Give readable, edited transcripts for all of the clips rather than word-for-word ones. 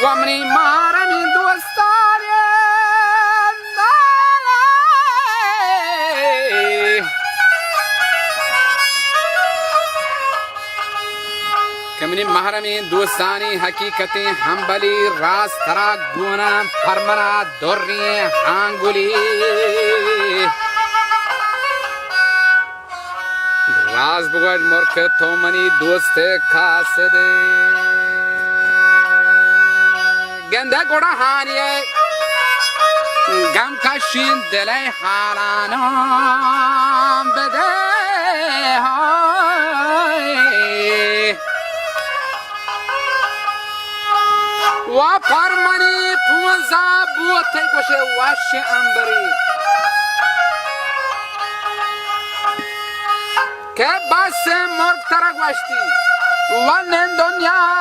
و منی مارم این دوستانی که منی محرم دوستانی حقیقتی همبلی راست ترا گونا پرمنا دوری هنگولی راز بگوش مرک تو منی دوست کاسده گنده گوڑا هانیه گم کشین دلی حالانم بده و پرمانی پونزا بوته کشه وش انبری که بس مرگ ترک وشتی و نن دنیا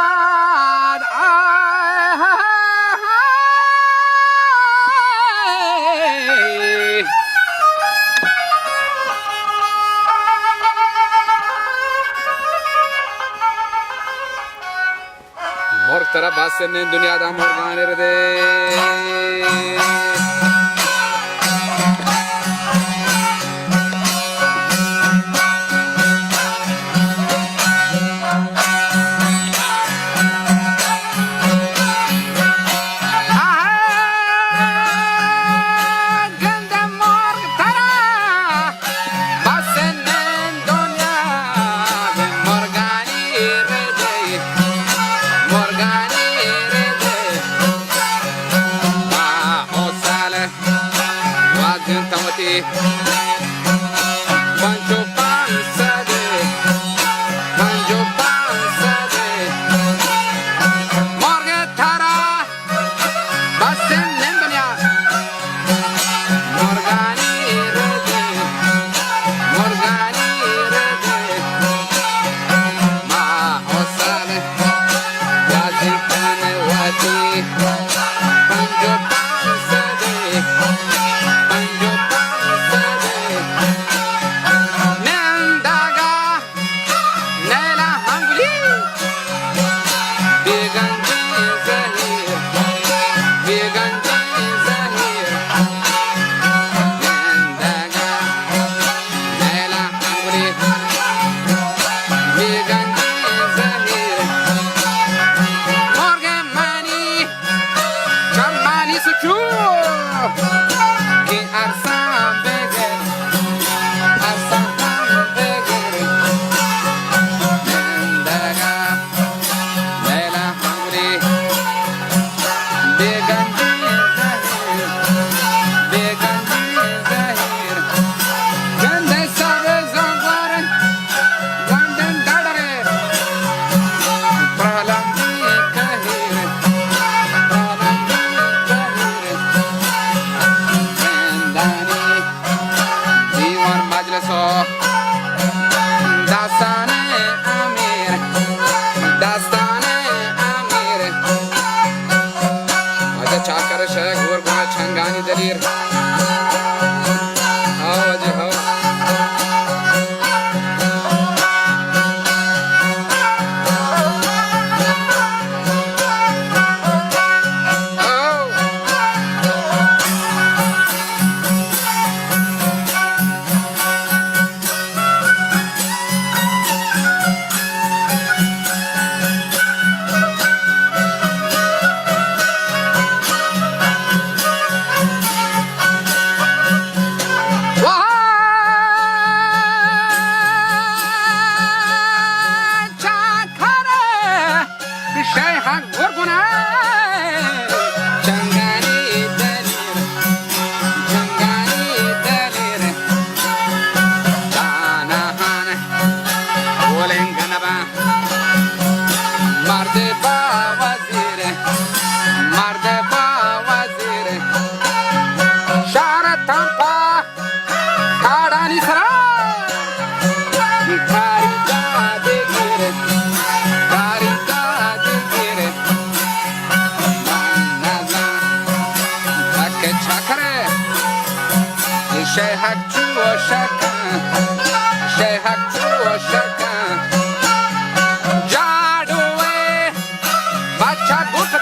مرگ ترک بس نن دنیا دا مرگانی رده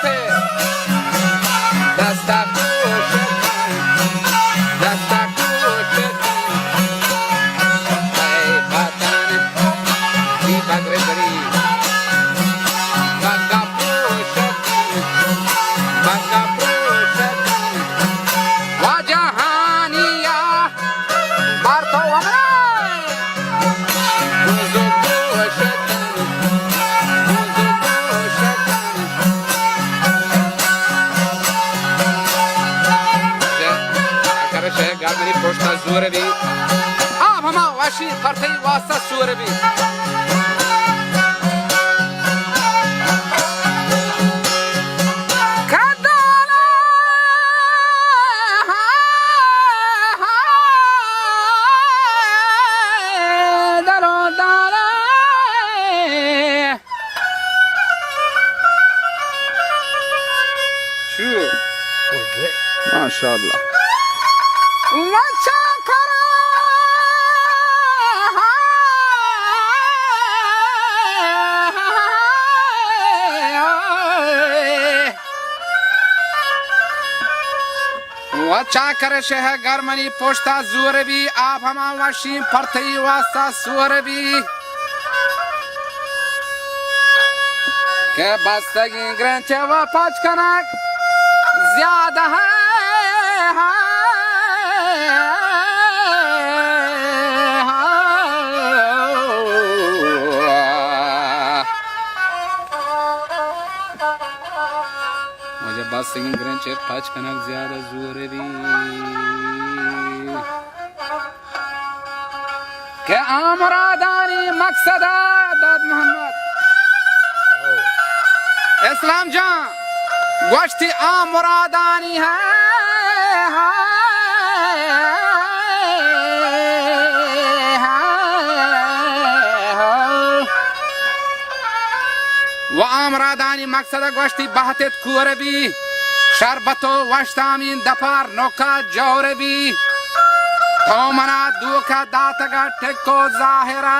وقتی دست گوشتن دست گوشتن ای وطن بی بگره بری بگا پوشتن بگا پوشتن و جهانیا بر تو امرای بزو گوشتن بزو گوشتن کرشه گرمنی پشت زور بی آب هما وشی پرتی واسه سور بی MashaAllah. چاکر شه گرمنی پشتا زور بی آب هما وشیم پرتی واسا سور بی که بستگی گرنچه و پاچ کنک زیاده मुझे बस singing grain check पाँच कनक ज्यादा जोर भी के आमरादानी मकसद दाद मोहम्मद इस्लाम जान गोश्ती आमरादानी है و آمرادانی مقصد گوشتی بحثت کوره بی شربتو وشتامین دپار نوکا جوره بی تو منا دوکا داتگا ٹکو ظاہرہ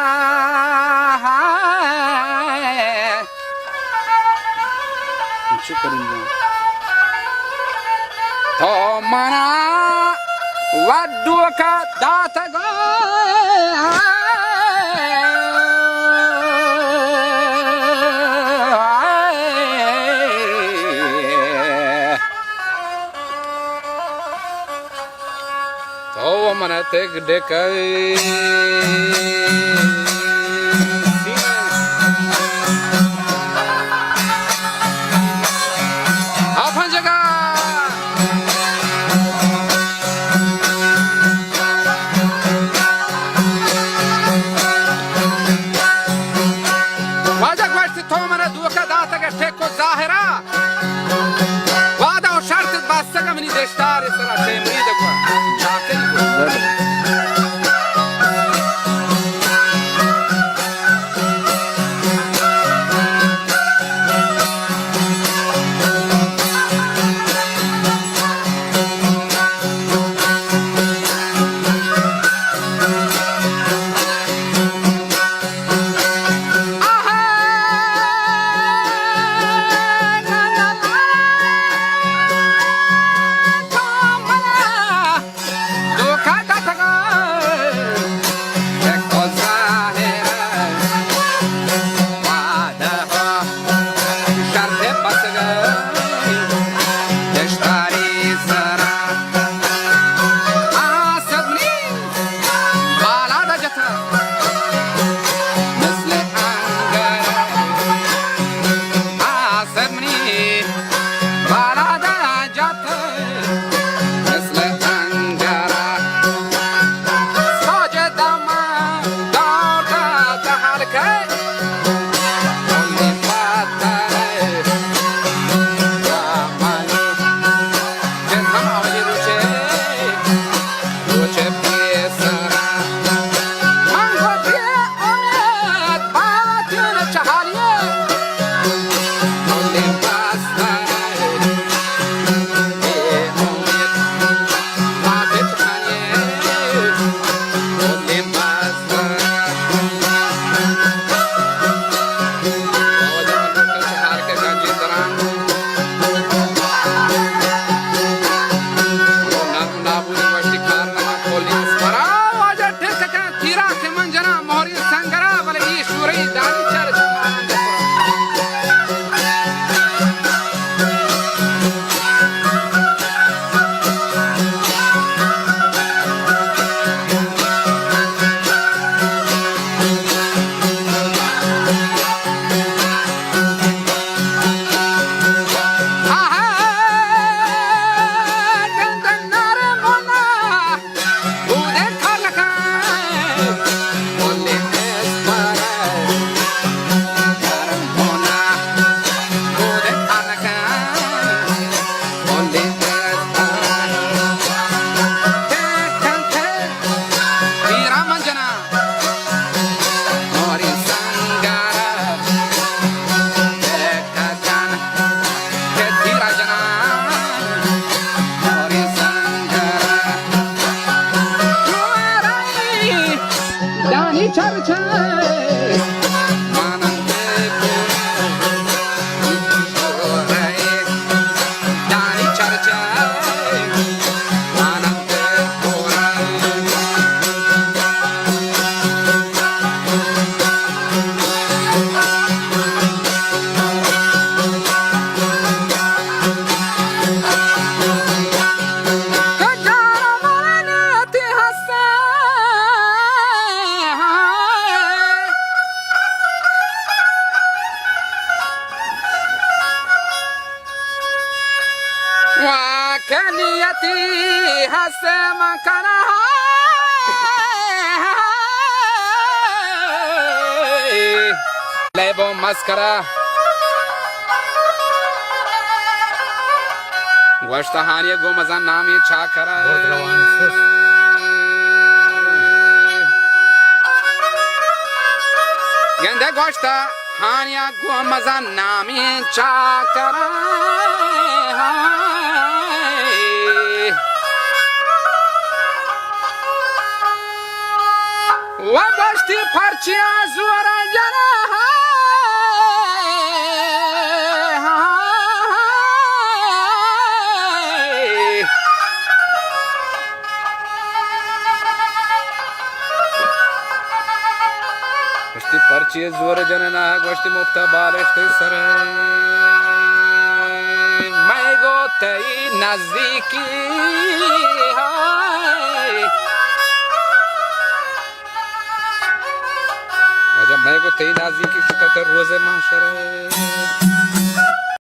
تو منا و دوکا داتگا تو منا تک ڈکائی آفن جگہ واجہ گوشتی تو منا دوکا داتگا ٹکو ظاہرہ وعدہ و شرط بستگا منی دشتار اسرا شیمری دکوا چرچه كنيتي هسه مكانها لعبوا مسكرة واشتهانية قومزان نامي چاكرة گنده گوشتا هانية قومزان نامي چاكرة و گشتی پرچی از ورنجنه گشتی پرچی از ورنجنه گشتی مفتا بالشتی سره میں گوتی نزدیکی جب میں کو تئی نازی کی فکر روز محشر